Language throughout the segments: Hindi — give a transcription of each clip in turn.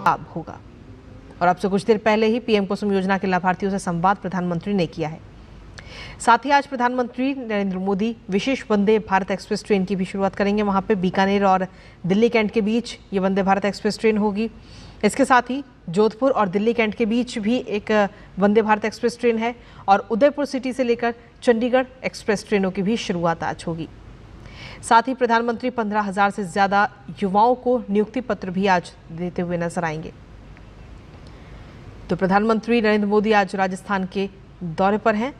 लाभ होगा। और अब से कुछ देर पहले ही पीएम कुसुम योजना के लाभार्थियों से संवाद प्रधानमंत्री ने किया है। साथ ही आज प्रधानमंत्री नरेंद्र मोदी विशेष वंदे भारत एक्सप्रेस ट्रेन की भी शुरुआत करेंगे। वहां पे बीकानेर और दिल्ली कैंट के बीच ये वंदे भारत एक्सप्रेस ट्रेन होगी। इसके साथ ही जोधपुर और दिल्ली कैंट के बीच भी एक वंदे भारत एक्सप्रेस ट्रेन है और उदयपुर सिटी से लेकर चंडीगढ़ एक्सप्रेस ट्रेनों की भी शुरुआत आज होगी। साथ ही प्रधानमंत्री 15,000 से ज्यादा युवाओं को नियुक्ति पत्र भी आज देते हुए नजर आएंगे। तो प्रधानमंत्री नरेंद्र मोदी आज राजस्थान के दौरे पर हैं।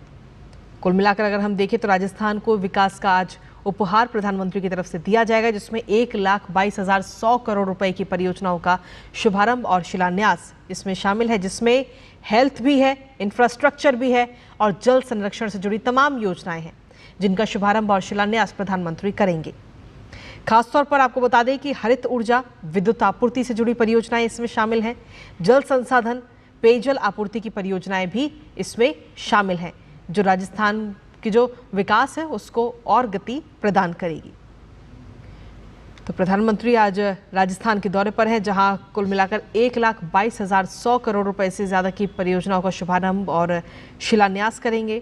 कुल मिलाकर अगर हम देखें तो राजस्थान को विकास का आज उपहार प्रधानमंत्री की तरफ से दिया जाएगा, जिसमें 1,22,100 करोड़ रुपए की परियोजनाओं का शुभारंभ और शिलान्यास इसमें शामिल है, जिसमें हेल्थ भी है, इंफ्रास्ट्रक्चर भी है और जल संरक्षण से जुड़ी तमाम योजनाएं हैं जिनका शुभारंभ और शिलान्यास प्रधानमंत्री करेंगे। खासतौर पर आपको बता दें कि हरित ऊर्जा, विद्युत आपूर्ति से जुड़ी परियोजनाएं इसमें शामिल हैं। जल संसाधन, पेयजल आपूर्ति की परियोजनाएं भी इसमें शामिल हैं, जो राजस्थान की जो विकास है उसको और गति प्रदान करेगी। तो प्रधानमंत्री आज राजस्थान के दौरे पर हैं, जहां कुल मिलाकर 1,22,100 करोड़ रुपए से ज्यादा की परियोजनाओं का शुभारंभ और शिलान्यास करेंगे।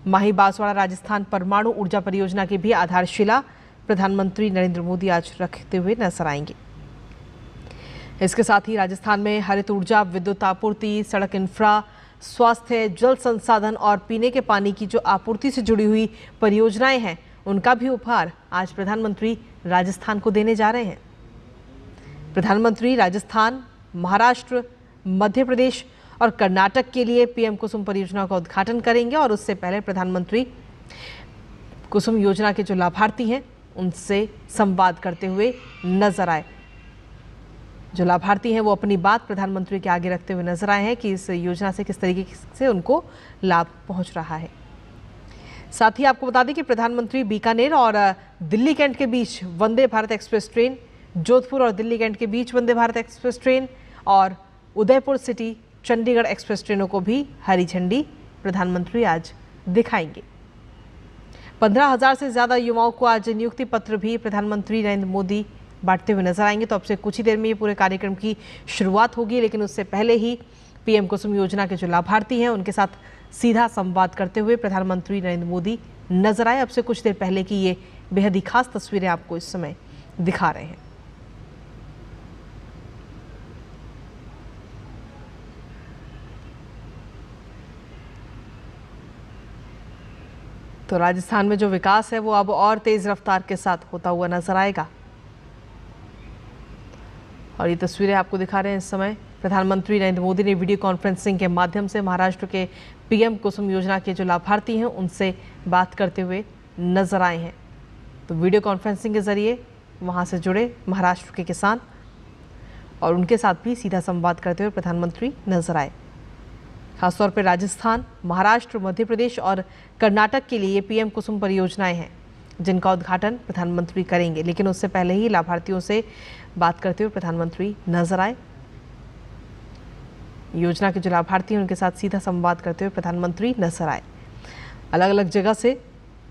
माही बांसवाड़ा राजस्थान परमाणु ऊर्जा परियोजना की भी आधारशिला प्रधानमंत्री नरेंद्र मोदी आज रखते हुए नजर आएंगे। इसके साथ ही राजस्थान में हरित ऊर्जा, विद्युत आपूर्ति, सड़क इंफ्रा, स्वास्थ्य, जल संसाधन और पीने के पानी की जो आपूर्ति से जुड़ी हुई परियोजनाएं हैं, उनका भी उपहार आज प्रधानमंत्री राजस्थान को देने जा रहे हैं। प्रधानमंत्री राजस्थान, महाराष्ट्र, मध्य प्रदेश और कर्नाटक के लिए पीएम कुसुम परियोजना का उद्घाटन करेंगे और उससे पहले प्रधानमंत्री कुसुम योजना के जो लाभार्थी हैं उनसे संवाद करते हुए नजर आए। जो लाभार्थी हैं वो अपनी बात प्रधानमंत्री के आगे रखते हुए नजर आए हैं कि इस योजना से किस तरीके से उनको लाभ पहुंच रहा है। साथ ही आपको बता दें कि प्रधानमंत्री बीकानेर और दिल्ली कैंट के बीच वंदे भारत एक्सप्रेस ट्रेन, जोधपुर और दिल्ली कैंट के बीच वंदे भारत एक्सप्रेस ट्रेन और उदयपुर सिटी चंडीगढ़ एक्सप्रेस ट्रेनों को भी हरी झंडी प्रधानमंत्री आज दिखाएंगे। 15,000 से ज्यादा युवाओं को आज नियुक्ति पत्र भी प्रधानमंत्री नरेंद्र मोदी बांटते हुए नजर आएंगे। तो अब से कुछ ही देर में ये पूरे कार्यक्रम की शुरुआत होगी, लेकिन उससे पहले ही पीएम कुसुम योजना के जो लाभार्थी हैं उनके साथ सीधा संवाद करते हुए प्रधानमंत्री नरेंद्र मोदी नजर आए। अब से कुछ देर पहले की ये बेहद ही खास तस्वीरें आपको इस समय दिखा रहे हैं। तो राजस्थान में जो विकास है वो अब और तेज रफ्तार के साथ होता हुआ नजर आएगा। और ये तस्वीरें आपको दिखा रहे हैं इस समय प्रधानमंत्री नरेंद्र मोदी ने वीडियो कॉन्फ्रेंसिंग के माध्यम से महाराष्ट्र के पीएम कुसुम योजना के जो लाभार्थी हैं उनसे बात करते हुए नजर आए हैं। तो वीडियो कॉन्फ्रेंसिंग के जरिए वहां से जुड़े महाराष्ट्र के किसान और उनके साथ भी सीधा संवाद करते हुए प्रधानमंत्री नजर आए। खासतौर पर राजस्थान, महाराष्ट्र, मध्य प्रदेश और कर्नाटक के लिए पीएम कुसुम परियोजनाएं हैं जिनका उद्घाटन प्रधानमंत्री करेंगे, लेकिन उससे पहले ही लाभार्थियों से बात करते हुए प्रधानमंत्री नजर आए। योजना के जो लाभार्थी हैं उनके साथ सीधा संवाद करते हुए प्रधानमंत्री नजर आए। अलग अलग जगह से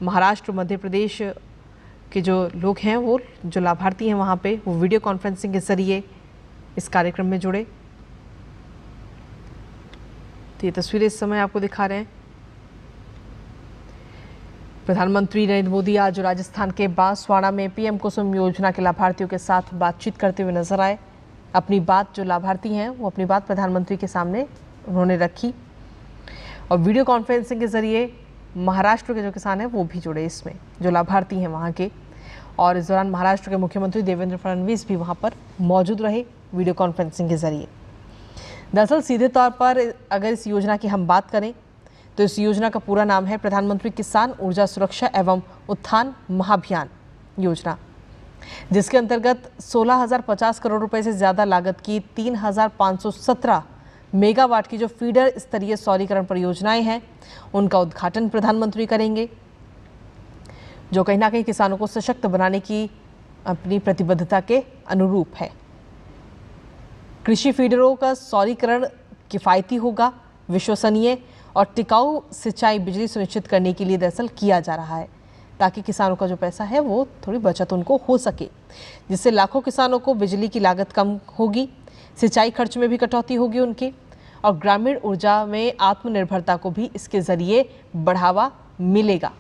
महाराष्ट्र, मध्य प्रदेश के जो लोग हैं, वो जो लाभार्थी हैं वहाँ पे वो वीडियो कॉन्फ्रेंसिंग के जरिए इस कार्यक्रम में जुड़े। तो ये तस्वीरें इस समय आपको दिखा रहे हैं। प्रधानमंत्री नरेंद्र मोदी आज राजस्थान के बांसवाड़ा में पीएम कुसुम योजना के लाभार्थियों के साथ बातचीत करते हुए नजर आए। अपनी बात जो लाभार्थी हैं वो अपनी बात प्रधानमंत्री के सामने उन्होंने रखी और वीडियो कॉन्फ्रेंसिंग के जरिए महाराष्ट्र के जो किसान हैं वो भी जुड़े इसमें, जो लाभार्थी हैं वहाँ के। और इस दौरान महाराष्ट्र के मुख्यमंत्री देवेंद्र फडणवीस भी वहाँ पर मौजूद रहे वीडियो कॉन्फ्रेंसिंग के जरिए। दरअसल सीधे तौर पर अगर इस योजना की हम बात करें तो इस योजना का पूरा नाम है प्रधानमंत्री किसान ऊर्जा सुरक्षा एवं उत्थान महाभियान योजना, जिसके अंतर्गत 16,050 करोड़ रुपए से ज्यादा लागत की 3,517 मेगावाट की जो फीडर स्तरीय सौरीकरण परियोजनाएं हैं उनका उद्घाटन प्रधानमंत्री करेंगे, जो कहीं ना कहीं किसानों को सशक्त बनाने की अपनी प्रतिबद्धता के अनुरूप है। कृषि फीडरों का सौरीकरण किफायती होगा, विश्वसनीय और टिकाऊ सिंचाई बिजली सुनिश्चित करने के लिए दरअसल किया जा रहा है, ताकि किसानों का जो पैसा है वो थोड़ी बचत उनको हो सके, जिससे लाखों किसानों को बिजली की लागत कम होगी। सिंचाई खर्च में भी कटौती होगी उनकी, और ग्रामीण ऊर्जा में आत्मनिर्भरता को भी इसके जरिए बढ़ावा मिलेगा।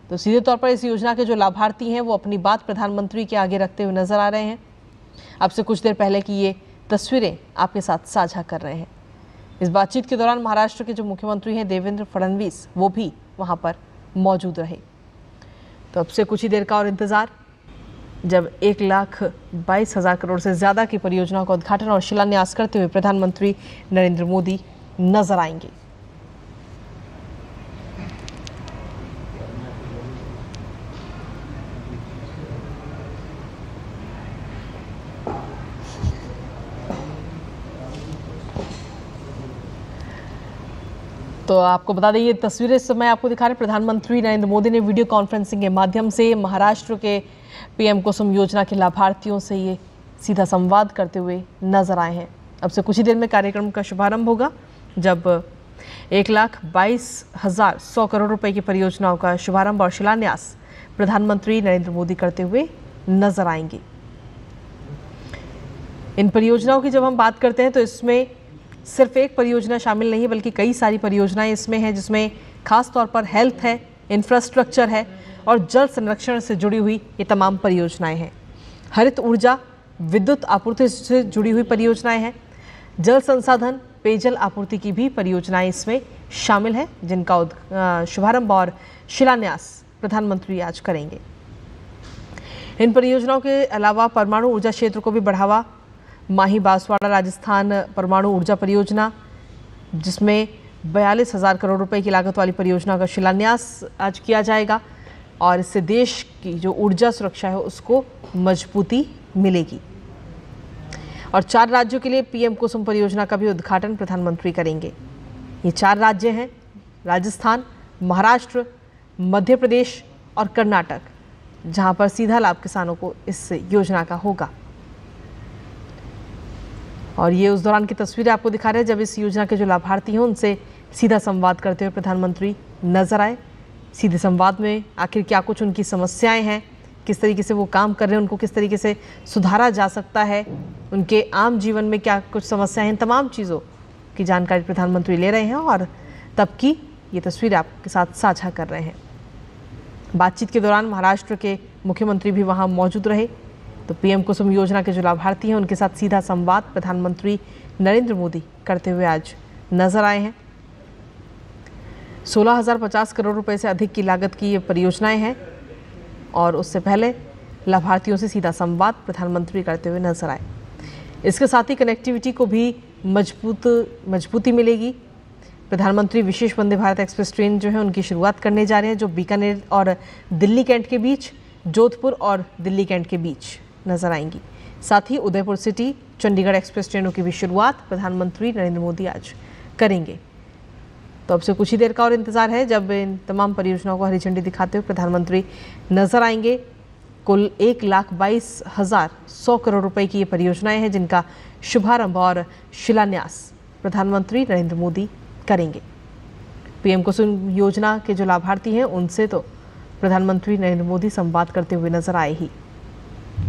तो सीधे तौर पर इस योजना के जो लाभार्थी हैं वो अपनी बात प्रधानमंत्री के आगे रखते हुए नजर आ रहे हैं। अब से कुछ देर पहले की ये तस्वीरें आपके साथ साझा कर रहे हैं। इस बातचीत के दौरान महाराष्ट्र के जो मुख्यमंत्री हैं देवेंद्र फडणवीस, वो भी वहां पर मौजूद रहे। तो अब से कुछ ही देर का और इंतजार, जब 1,22,000 करोड़ से ज़्यादा की परियोजनाओं का उद्घाटन और शिलान्यास करते हुए प्रधानमंत्री नरेंद्र मोदी नजर आएंगे। तो आपको बता दें, ये तस्वीरें इस समय आपको दिखा रहे प्रधानमंत्री नरेंद्र मोदी ने वीडियो कॉन्फ्रेंसिंग के माध्यम से महाराष्ट्र के पीएम कुसुम योजना के लाभार्थियों से ये सीधा संवाद करते हुए नजर आए हैं। अब से कुछ ही देर में कार्यक्रम का शुभारंभ होगा, जब 1,22,100 करोड़ रुपए की परियोजनाओं का शुभारंभ और शिलान्यास प्रधानमंत्री नरेंद्र मोदी करते हुए नजर आएंगे। इन परियोजनाओं की जब हम बात करते हैं तो इसमें सिर्फ एक परियोजना शामिल नहीं बल्कि कई सारी परियोजनाएं इसमें हैं, जिसमें खास तौर पर हेल्थ है, इंफ्रास्ट्रक्चर है और जल संरक्षण से जुड़ी हुई ये तमाम परियोजनाएं हैं। हरित ऊर्जा, विद्युत आपूर्ति से जुड़ी हुई परियोजनाएं हैं। जल संसाधन, पेयजल आपूर्ति की भी परियोजनाएं इसमें शामिल हैं, जिनका शुभारंभ और शिलान्यास प्रधानमंत्री आज करेंगे। इन परियोजनाओं के अलावा परमाणु ऊर्जा क्षेत्र को भी बढ़ावा, माही बांसवाड़ा राजस्थान परमाणु ऊर्जा परियोजना, जिसमें 42,000 करोड़ रुपए की लागत वाली परियोजना का शिलान्यास आज किया जाएगा और इससे देश की जो ऊर्जा सुरक्षा है उसको मजबूती मिलेगी। और 4 राज्यों के लिए पीएम कुसुम परियोजना का भी उद्घाटन प्रधानमंत्री करेंगे। ये 4 राज्य हैं, राजस्थान, महाराष्ट्र, मध्य प्रदेश और कर्नाटक, जहां पर सीधा लाभ किसानों को इस योजना का होगा। और ये उस दौरान की तस्वीरें आपको दिखा रहे हैं जब इस योजना के जो लाभार्थी हैं उनसे सीधा संवाद करते हुए प्रधानमंत्री नजर आए। सीधे संवाद में आखिर क्या कुछ उनकी समस्याएं हैं, किस तरीके से वो काम कर रहे हैं, उनको किस तरीके से सुधारा जा सकता है, उनके आम जीवन में क्या कुछ समस्याएं हैं, तमाम चीज़ों की जानकारी प्रधानमंत्री ले रहे हैं और तब की ये तस्वीरें आपके साथ साझा कर रहे हैं। बातचीत के दौरान महाराष्ट्र के मुख्यमंत्री भी वहाँ मौजूद रहे। तो पीएम कुसुम योजना के जो लाभार्थी हैं उनके साथ सीधा संवाद प्रधानमंत्री नरेंद्र मोदी करते हुए आज नजर आए हैं। 16,050 करोड़ रुपए से अधिक की लागत की ये परियोजनाएं हैं और उससे पहले लाभार्थियों से सीधा संवाद प्रधानमंत्री करते हुए नजर आए। इसके साथ ही कनेक्टिविटी को भी मजबूती मिलेगी। प्रधानमंत्री विशेष वंदे भारत एक्सप्रेस ट्रेन जो है उनकी शुरुआत करने जा रहे हैं, जो बीकानेर और दिल्ली कैंट के बीच, जोधपुर और दिल्ली कैंट के बीच नजर आएंगी। साथ ही उदयपुर सिटी चंडीगढ़ एक्सप्रेस ट्रेनों की भी शुरुआत प्रधानमंत्री नरेंद्र मोदी आज करेंगे। तो अब से कुछ ही देर का और इंतजार है जब इन तमाम परियोजनाओं को हरी झंडी दिखाते हुए प्रधानमंत्री नजर आएंगे। कुल 1,22,100 करोड़ रुपए की ये परियोजनाएं हैं, जिनका शुभारंभ और शिलान्यास प्रधानमंत्री नरेंद्र मोदी करेंगे। पीएम कुसुम योजना के जो लाभार्थी हैं उनसे तो प्रधानमंत्री नरेंद्र मोदी संवाद करते हुए नजर आए ही।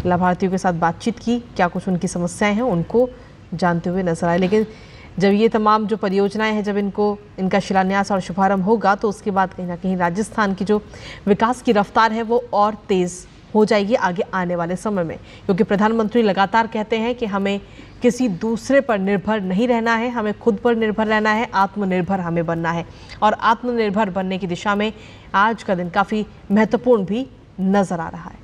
लाभार्थियों के साथ बातचीत की, क्या कुछ उनकी समस्याएं हैं उनको जानते हुए नजर आए। लेकिन जब ये तमाम जो परियोजनाएं हैं, जब इनका शिलान्यास और शुभारंभ होगा तो उसके बाद कहीं ना कहीं राजस्थान की जो विकास की रफ्तार है वो और तेज़ हो जाएगी आगे आने वाले समय में, क्योंकि प्रधानमंत्री लगातार कहते हैं कि हमें किसी दूसरे पर निर्भर नहीं रहना है, हमें खुद पर निर्भर रहना है, आत्मनिर्भर हमें बनना है। और आत्मनिर्भर बनने की दिशा में आज का दिन काफ़ी महत्वपूर्ण भी नजर आ रहा है।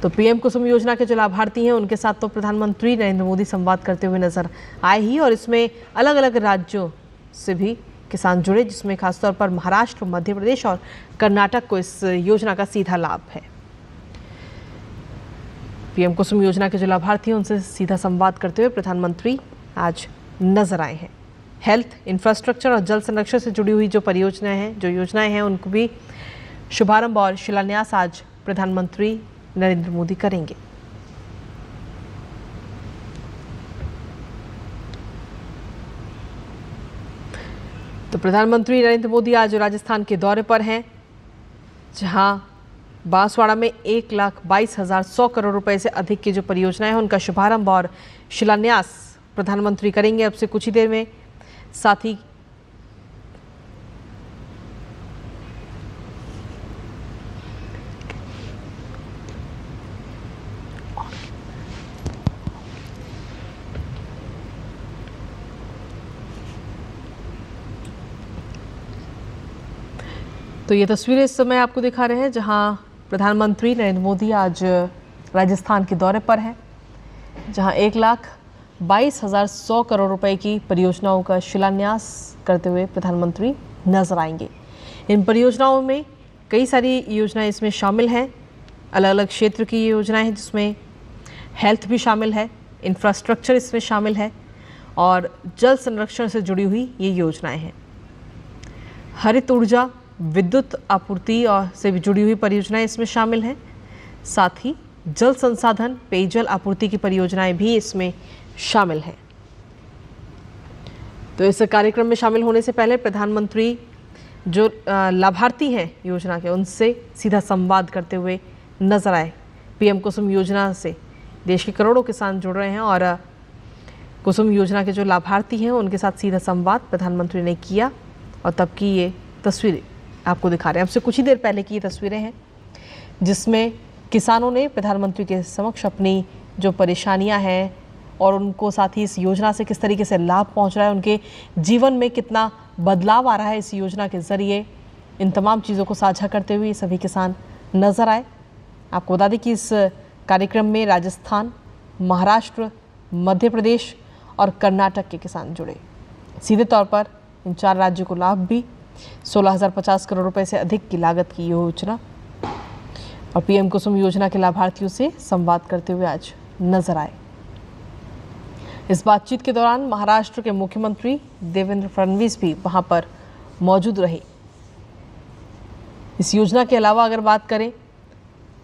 तो पीएम कुसुम योजना के जो लाभार्थी हैं उनके साथ तो प्रधानमंत्री नरेंद्र मोदी संवाद करते हुए नजर आए ही, और इसमें अलग अलग राज्यों से भी किसान जुड़े, जिसमें खासतौर पर महाराष्ट्र, मध्य प्रदेश और कर्नाटक को इस योजना का सीधा लाभ है। पीएम कुसुम योजना के जो लाभार्थी हैं उनसे सीधा संवाद करते हुए प्रधानमंत्री आज नजर आए हैं। हेल्थ, इंफ्रास्ट्रक्चर और जल संरक्षण से जुड़ी हुई जो योजनाएं हैं उनको भी शुभारंभ और शिलान्यास आज प्रधानमंत्री नरेंद्र मोदी करेंगे। तो प्रधानमंत्री नरेंद्र मोदी आज राजस्थान के दौरे पर हैं, जहां बांसवाड़ा में 1,22,100 करोड़ रुपए से अधिक की जो परियोजनाएं हैं उनका शुभारंभ और शिलान्यास प्रधानमंत्री करेंगे अब से कुछ ही देर में। साथ ही तो ये तस्वीरें इस समय आपको दिखा रहे हैं जहां प्रधानमंत्री नरेंद्र मोदी आज राजस्थान के दौरे पर हैं, जहां 1,22,100 करोड़ रुपए की परियोजनाओं का शिलान्यास करते हुए प्रधानमंत्री नजर आएंगे। इन परियोजनाओं में कई सारी योजनाएं इसमें शामिल हैं, अलग अलग क्षेत्र की योजनाएं हैं जिसमें हेल्थ भी शामिल है, इंफ्रास्ट्रक्चर इसमें शामिल है और जल संरक्षण से जुड़ी हुई ये योजनाएं हैं। हरित ऊर्जा, विद्युत आपूर्ति और से भी जुड़ी हुई परियोजनाएं इसमें शामिल हैं। साथ ही जल संसाधन, पेयजल आपूर्ति की परियोजनाएं भी इसमें शामिल हैं। तो इस कार्यक्रम में शामिल होने से पहले प्रधानमंत्री जो लाभार्थी हैं योजना के उनसे सीधा संवाद करते हुए नजर आए। पीएम कुसुम योजना से देश के करोड़ों किसान जुड़ रहे हैं और कुसुम योजना के जो लाभार्थी हैं उनके साथ सीधा संवाद प्रधानमंत्री ने किया और तब की ये तस्वीरें आपको दिखा रहे हैं। अब से कुछ ही देर पहले की ये तस्वीरें हैं जिसमें किसानों ने प्रधानमंत्री के समक्ष अपनी जो परेशानियां हैं और उनको साथ ही इस योजना से किस तरीके से लाभ पहुंच रहा है, उनके जीवन में कितना बदलाव आ रहा है इस योजना के ज़रिए, इन तमाम चीज़ों को साझा करते हुए सभी किसान नज़र आए। आपको बता दें कि इस कार्यक्रम में राजस्थान, महाराष्ट्र, मध्य प्रदेश और कर्नाटक के किसान जुड़े। सीधे तौर पर इन 4 राज्यों को लाभ भी 16,050 करोड़ रुपए से अधिक की लागत की योजना और पीएम कुसुम योजना के लाभार्थियों से संवाद करते हुए आज नजर आए। इस बातचीत के दौरान महाराष्ट्र के मुख्यमंत्री देवेंद्र फडणवीस भी वहां पर मौजूद रहे। इस योजना के अलावा अगर बात करें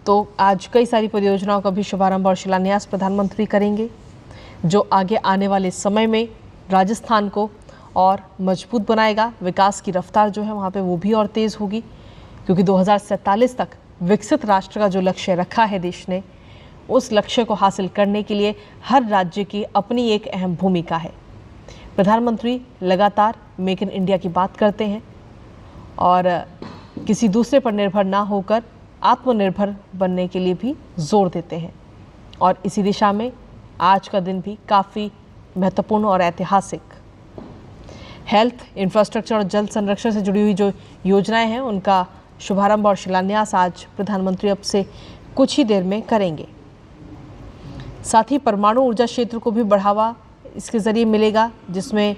तो आज कई सारी परियोजनाओं का भी शुभारंभ और शिलान्यास प्रधानमंत्री करेंगे, जो आगे आने वाले समय में राजस्थान को और मजबूत बनाएगा। विकास की रफ्तार जो है वहाँ पे वो भी और तेज़ होगी, क्योंकि 2047 तक विकसित राष्ट्र का जो लक्ष्य रखा है देश ने, उस लक्ष्य को हासिल करने के लिए हर राज्य की अपनी एक अहम भूमिका है। प्रधानमंत्री लगातार मेक इन इंडिया की बात करते हैं और किसी दूसरे पर निर्भर ना होकर आत्मनिर्भर बनने के लिए भी जोर देते हैं और इसी दिशा में आज का दिन भी काफ़ी महत्वपूर्ण और ऐतिहासिक। हेल्थ, इंफ्रास्ट्रक्चर और जल संरक्षण से जुड़ी हुई जो योजनाएं हैं उनका शुभारंभ और शिलान्यास आज प्रधानमंत्री अब से कुछ ही देर में करेंगे। साथ ही परमाणु ऊर्जा क्षेत्र को भी बढ़ावा इसके ज़रिए मिलेगा, जिसमें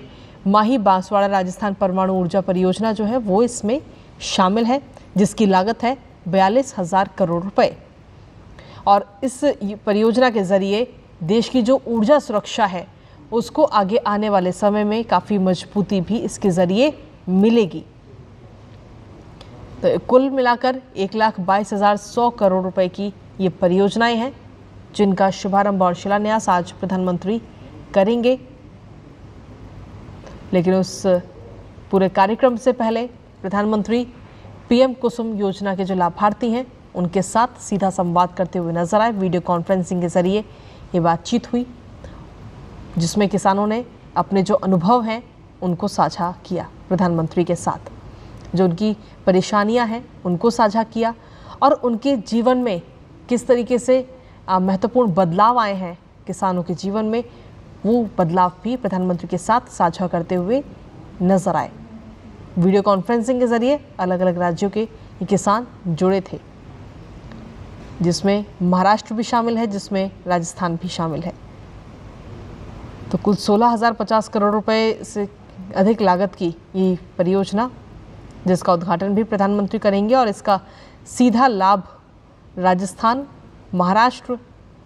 माही बांसवाड़ा राजस्थान परमाणु ऊर्जा परियोजना जो है वो इसमें शामिल है, जिसकी लागत है 42,000 करोड़ रुपए। और इस परियोजना के ज़रिए देश की जो ऊर्जा सुरक्षा है उसको आगे आने वाले समय में काफ़ी मजबूती भी इसके ज़रिए मिलेगी। तो कुल मिलाकर 1,22,100 करोड़ रुपए की ये परियोजनाएं हैं जिनका शुभारंभ और शिलान्यास आज प्रधानमंत्री करेंगे। लेकिन उस पूरे कार्यक्रम से पहले प्रधानमंत्री पीएम कुसुम योजना के जो लाभार्थी हैं उनके साथ सीधा संवाद करते हुए नजर आए। वीडियो कॉन्फ्रेंसिंग के ज़रिए ये बातचीत हुई जिसमें किसानों ने अपने जो अनुभव हैं उनको साझा किया प्रधानमंत्री के साथ, जो उनकी परेशानियां हैं उनको साझा किया और उनके जीवन में किस तरीके से महत्वपूर्ण बदलाव आए हैं किसानों के जीवन में, वो बदलाव भी प्रधानमंत्री के साथ साझा करते हुए नजर आए। वीडियो कॉन्फ्रेंसिंग के ज़रिए अलग अलग राज्यों के ये किसान जुड़े थे, जिसमें महाराष्ट्र भी शामिल है, जिसमें राजस्थान भी शामिल है। तो कुल 16,050 करोड़ रुपए से अधिक लागत की ये परियोजना, जिसका उद्घाटन भी प्रधानमंत्री करेंगे और इसका सीधा लाभ राजस्थान, महाराष्ट्र,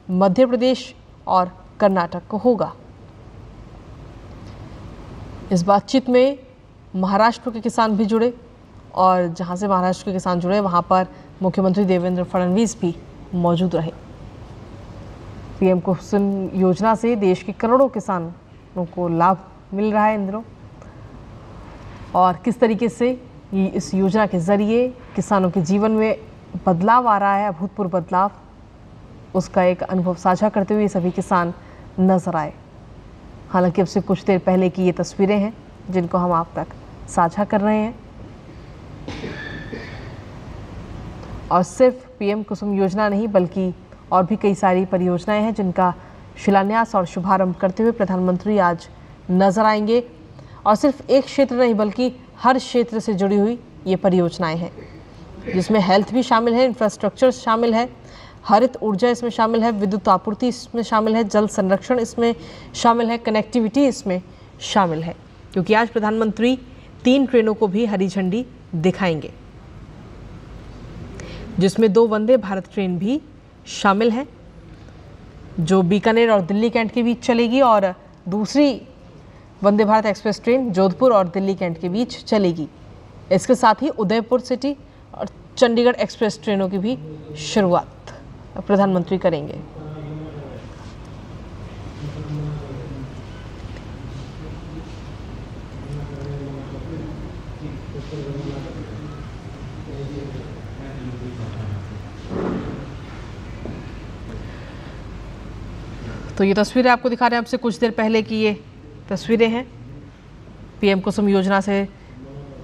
मध्य प्रदेश और कर्नाटक को होगा। इस बातचीत में महाराष्ट्र के किसान भी जुड़े और जहां से महाराष्ट्र के किसान जुड़े वहां पर मुख्यमंत्री देवेंद्र फडणवीस भी मौजूद रहे। पीएम कुसुम योजना से देश के करोड़ों किसानों को लाभ मिल रहा है इन दिनों और किस तरीके से इस योजना के ज़रिए किसानों के जीवन में बदलाव आ रहा है, अभूतपूर्व बदलाव, उसका एक अनुभव साझा करते हुए सभी किसान नजर आए। हालांकि अब से कुछ देर पहले की ये तस्वीरें हैं जिनको हम आप तक साझा कर रहे हैं। और सिर्फ पीएम कुसुम योजना नहीं बल्कि और भी कई सारी परियोजनाएं हैं जिनका शिलान्यास और शुभारंभ करते हुए प्रधानमंत्री आज नजर आएंगे। और सिर्फ एक क्षेत्र नहीं बल्कि हर क्षेत्र से जुड़ी हुई ये परियोजनाएं हैं, जिसमें हेल्थ भी शामिल है, इंफ्रास्ट्रक्चर शामिल है, हरित ऊर्जा इसमें शामिल है, विद्युत आपूर्ति इसमें शामिल है, जल संरक्षण इसमें शामिल है, कनेक्टिविटी इसमें शामिल है। क्योंकि आज प्रधानमंत्री 3 ट्रेनों को भी हरी झंडी दिखाएंगे, जिसमें 2 वंदे भारत ट्रेन भी शामिल है जो बीकानेर और दिल्ली कैंट के बीच चलेगी, और दूसरी वंदे भारत एक्सप्रेस ट्रेन जोधपुर और दिल्ली कैंट के बीच चलेगी। इसके साथ ही उदयपुर सिटी और चंडीगढ़ एक्सप्रेस ट्रेनों की भी शुरुआत प्रधानमंत्री करेंगे। तो ये तस्वीरें आपको दिखा रहे हैं, आपसे कुछ देर पहले की ये तस्वीरें हैं। पीएम कुसुम योजना से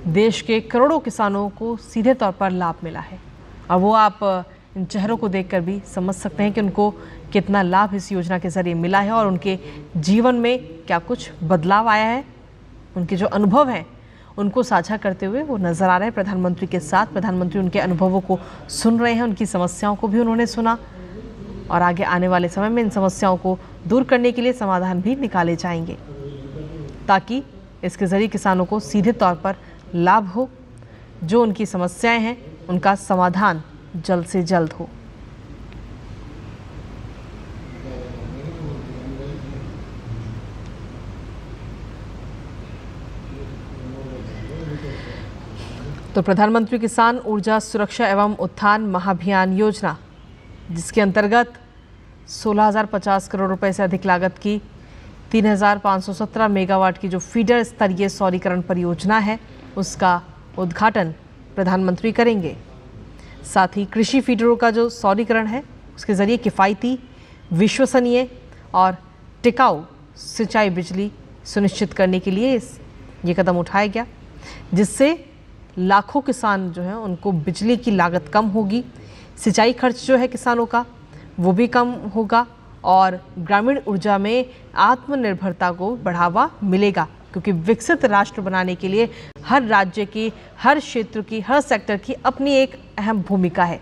देश के करोड़ों किसानों को सीधे तौर पर लाभ मिला है, और वो आप इन चेहरों को देखकर भी समझ सकते हैं कि उनको कितना लाभ इस योजना के ज़रिए मिला है और उनके जीवन में क्या कुछ बदलाव आया है। उनके जो अनुभव हैं उनको साझा करते हुए वो नज़र आ रहे हैं प्रधानमंत्री के साथ। प्रधानमंत्री उनके अनुभवों को सुन रहे हैं, उनकी समस्याओं को भी उन्होंने सुना, और आगे आने वाले समय में इन समस्याओं को दूर करने के लिए समाधान भी निकाले जाएंगे, ताकि इसके ज़रिए किसानों को सीधे तौर पर लाभ हो, जो उनकी समस्याएं हैं उनका समाधान जल्द से जल्द हो। तो प्रधानमंत्री किसान ऊर्जा सुरक्षा एवं उत्थान महाभियान योजना, जिसके अंतर्गत 16,050 करोड़ रुपए से अधिक लागत की 3,517 मेगावाट की जो फीडर स्तरीय सौरीकरण परियोजना है, उसका उद्घाटन प्रधानमंत्री करेंगे। साथ ही कृषि फीडरों का जो सौरीकरण है उसके ज़रिए किफ़ायती, विश्वसनीय और टिकाऊ सिंचाई बिजली सुनिश्चित करने के लिए ये कदम उठाया गया, जिससे लाखों किसान जो हैं उनको बिजली की लागत कम होगी, सिंचाई खर्च जो है किसानों का वो भी कम होगा, और ग्रामीण ऊर्जा में आत्मनिर्भरता को बढ़ावा मिलेगा। क्योंकि विकसित राष्ट्र बनाने के लिए हर राज्य की, हर क्षेत्र की, हर सेक्टर की अपनी एक अहम भूमिका है।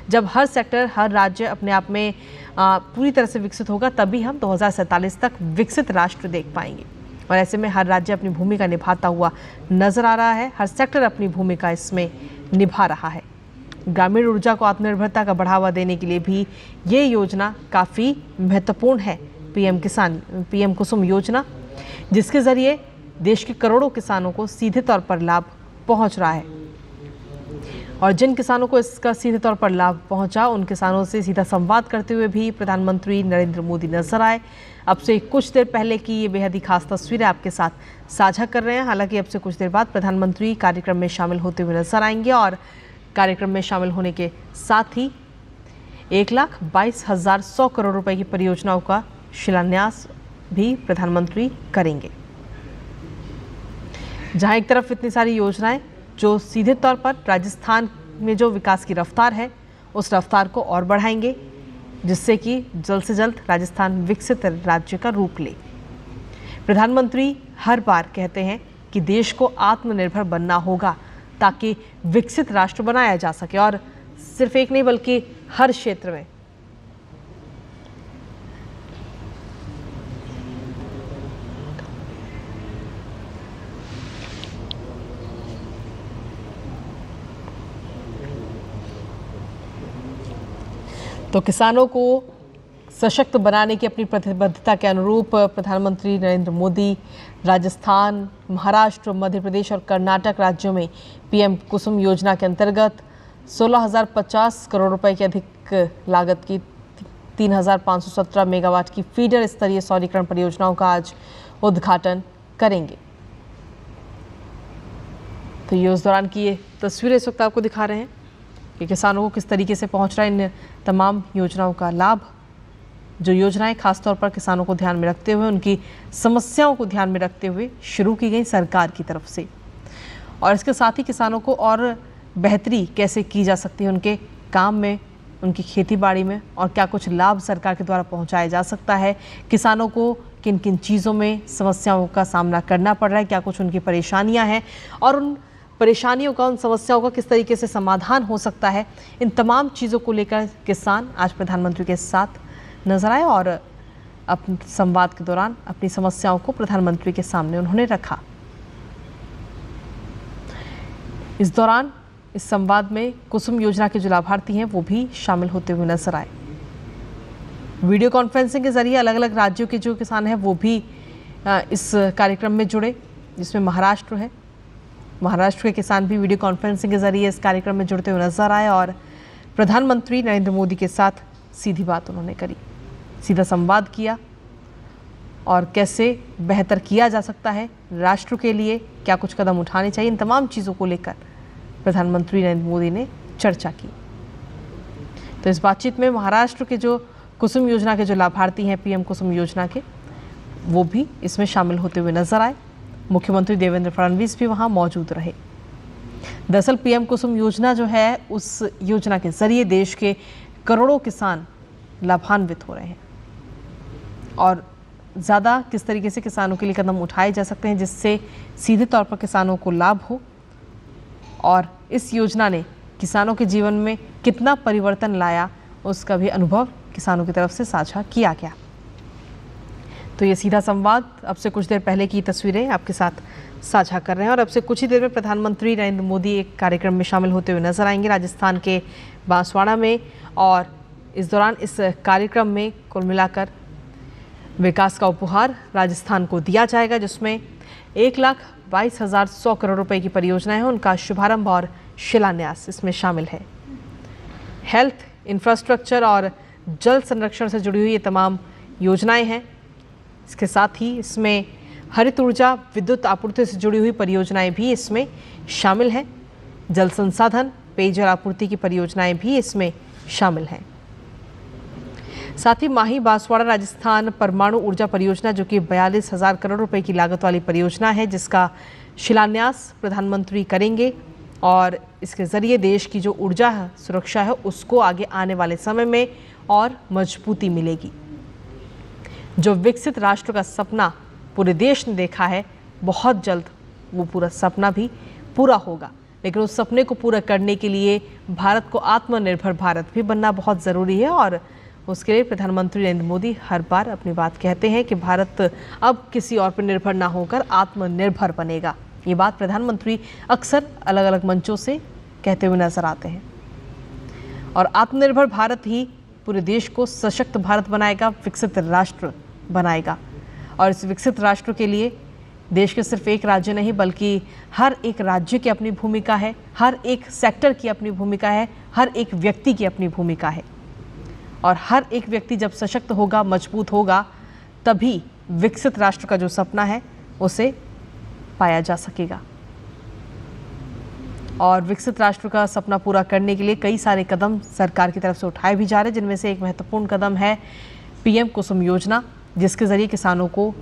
जब हर सेक्टर, हर राज्य अपने आप में पूरी तरह से विकसित होगा, तभी हम 2047 तक विकसित राष्ट्र देख पाएंगे। और ऐसे में हर राज्य अपनी भूमिका निभाता हुआ नजर आ रहा है, हर सेक्टर अपनी भूमिका इसमें निभा रहा है। ग्रामीण ऊर्जा को आत्मनिर्भरता का बढ़ावा देने के लिए भी ये योजना काफ़ी महत्वपूर्ण है। पीएम कुसुम योजना, जिसके ज़रिए देश के करोड़ों किसानों को सीधे तौर पर लाभ पहुंच रहा है, और जिन किसानों को इसका सीधे तौर पर लाभ पहुंचा, उन किसानों से सीधा संवाद करते हुए भी प्रधानमंत्री नरेंद्र मोदी नजर आए। अब से कुछ देर पहले की ये बेहद ही खास तस्वीरें आपके साथ साझा कर रहे हैं। हालांकि अब से कुछ देर बाद प्रधानमंत्री कार्यक्रम में शामिल होते हुए नजर आएंगे, और कार्यक्रम में शामिल होने के साथ ही 1,22,100 करोड़ रुपए की परियोजनाओं का शिलान्यास भी प्रधानमंत्री करेंगे। जहां एक तरफ इतनी सारी योजनाएं जो सीधे तौर पर राजस्थान में जो विकास की रफ्तार है उस रफ्तार को और बढ़ाएंगे, जिससे कि जल्द से जल्द राजस्थान विकसित राज्य का रूप ले। प्रधानमंत्री हर बार कहते हैं कि देश को आत्मनिर्भर बनना होगा ताकि विकसित राष्ट्र बनाया जा सके, और सिर्फ एक नहीं बल्कि हर क्षेत्र में। तो किसानों को सशक्त बनाने की अपनी प्रतिबद्धता के अनुरूप प्रधानमंत्री नरेंद्र मोदी राजस्थान, महाराष्ट्र, मध्य प्रदेश और कर्नाटक राज्यों में पीएम कुसुम योजना के अंतर्गत 16,050 करोड़ रुपए की अधिक लागत की 3,517 मेगावाट की फीडर स्तरीय सौरीकरण परियोजनाओं का आज उद्घाटन करेंगे। तो ये उस दौरान की ये तस्वीरें इस वक्त आपको दिखा रहे हैं। कि किसानों को किस तरीके से पहुंच रहा है इन तमाम योजनाओं का लाभ। जो योजनाएं खासतौर पर किसानों को ध्यान में रखते हुए, उनकी समस्याओं को ध्यान में रखते हुए शुरू की गई सरकार की तरफ से, और इसके साथ ही किसानों को और बेहतरी कैसे की जा सकती है उनके काम में, उनकी खेतीबाड़ी में, और क्या कुछ लाभ सरकार के द्वारा पहुंचाया जा सकता है। किसानों को किन किन चीज़ों में समस्याओं का सामना करना पड़ रहा है, क्या कुछ उनकी परेशानियां हैं, और उन परेशानियों का, उन समस्याओं का किस तरीके से समाधान हो सकता है। इन तमाम चीज़ों को लेकर किसान आज प्रधानमंत्री के साथ नजर आए और अपने संवाद के दौरान अपनी समस्याओं को प्रधानमंत्री के सामने उन्होंने रखा। इस दौरान इस संवाद में कुसुम योजना के जो लाभार्थी हैं वो भी शामिल होते हुए नजर आए। वीडियो कॉन्फ्रेंसिंग के जरिए अलग अलग राज्यों के जो किसान हैं वो भी इस कार्यक्रम में जुड़े, जिसमें महाराष्ट्र है। महाराष्ट्र के किसान भी वीडियो कॉन्फ्रेंसिंग के जरिए इस कार्यक्रम में जुड़ते हुए नजर आए और प्रधानमंत्री नरेंद्र मोदी के साथ सीधी बात उन्होंने करी, सीधा संवाद किया और कैसे बेहतर किया जा सकता है राष्ट्र के लिए, क्या कुछ कदम उठाने चाहिए, इन तमाम चीज़ों को लेकर प्रधानमंत्री नरेंद्र मोदी ने चर्चा की। तो इस बातचीत में महाराष्ट्र के जो कुसुम योजना के जो लाभार्थी हैं, पीएम कुसुम योजना के, वो भी इसमें शामिल होते हुए नजर आए। मुख्यमंत्री देवेंद्र फडणवीस भी वहाँ मौजूद रहे। दरअसल पीएम कुसुम योजना जो है, उस योजना के जरिए देश के करोड़ों किसान लाभान्वित हो रहे हैं और ज़्यादा किस तरीके से किसानों के लिए कदम उठाए जा सकते हैं जिससे सीधे तौर पर किसानों को लाभ हो, और इस योजना ने किसानों के जीवन में कितना परिवर्तन लाया, उसका भी अनुभव किसानों की तरफ से साझा किया गया। तो ये सीधा संवाद अब से कुछ देर पहले की तस्वीरें आपके साथ साझा कर रहे हैं और अब से कुछ ही देर में प्रधानमंत्री नरेंद्र मोदी एक कार्यक्रम में शामिल होते हुए नजर आएंगे राजस्थान के बांसवाड़ा में, और इस दौरान इस कार्यक्रम में कुल मिलाकर विकास का उपहार राजस्थान को दिया जाएगा, जिसमें 1,22,100 करोड़ रुपए की परियोजनाएं हैं, उनका शुभारंभ और शिलान्यास इसमें शामिल है। हेल्थ, इंफ्रास्ट्रक्चर और जल संरक्षण से जुड़ी हुई ये तमाम योजनाएं हैं। इसके साथ ही इसमें हरित ऊर्जा, विद्युत आपूर्ति से जुड़ी हुई परियोजनाएं भी इसमें शामिल हैं। जल संसाधन, पेयजल आपूर्ति की परियोजनाएं भी इसमें शामिल हैं। साथ ही माही बांसवाड़ा राजस्थान परमाणु ऊर्जा परियोजना, जो कि 42,000 करोड़ रुपए की लागत वाली परियोजना है, जिसका शिलान्यास प्रधानमंत्री करेंगे और इसके ज़रिए देश की जो ऊर्जा सुरक्षा है उसको आगे आने वाले समय में और मजबूती मिलेगी। जो विकसित राष्ट्र का सपना पूरे देश ने देखा है, बहुत जल्द वो पूरा सपना भी पूरा होगा, लेकिन उस सपने को पूरा करने के लिए भारत को आत्मनिर्भर भारत भी बनना बहुत ज़रूरी है, और उसके लिए प्रधानमंत्री नरेंद्र मोदी हर बार अपनी बात कहते हैं कि भारत अब किसी और पर निर्भर ना होकर आत्मनिर्भर बनेगा। ये बात प्रधानमंत्री अक्सर अलग अलग मंचों से कहते हुए नजर आते हैं, और आत्मनिर्भर भारत ही पूरे देश को सशक्त भारत बनाएगा, विकसित राष्ट्र बनाएगा। और इस विकसित राष्ट्र के लिए देश के सिर्फ एक राज्य नहीं, बल्कि हर एक राज्य की अपनी भूमिका है, हर एक सेक्टर की अपनी भूमिका है, हर एक व्यक्ति की अपनी भूमिका है, और हर एक व्यक्ति जब सशक्त होगा, मजबूत होगा, तभी विकसित राष्ट्र का जो सपना है उसे पाया जा सकेगा। और विकसित राष्ट्र का सपना पूरा करने के लिए कई सारे कदम सरकार की तरफ से उठाए भी जा रहे हैं, जिनमें से एक महत्वपूर्ण कदम है पीएम कुसुम योजना, जिसके जरिए किसानों को